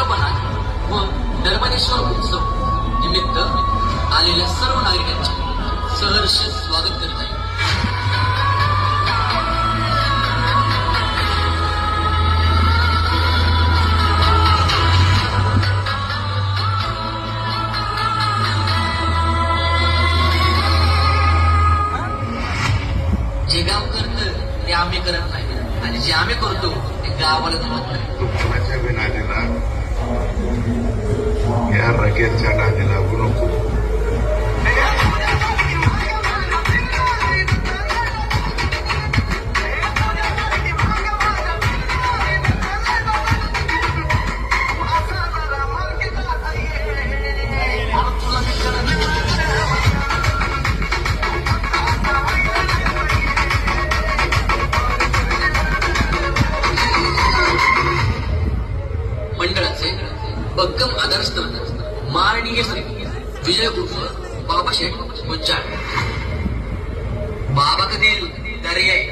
संकल्पनात व धर्मनेश्वर उत्सव निमित्त आलेल्या सर्व नागरिकांचे सहर्ष स्वागत करत आहे. जे गाव करतं ते आम्ही करत नाही आणि जे आम्ही करतो ते गावाला जमत नाही. तू कोणाच्या बी नादीला या रगेलच्या नादीला लागू नको. मंडळाचे भक्कम आधारस्तंभ माननीय श्री विजय उर्फ बाबा शेठ गुंजाळ. बाबा कधी दर्याई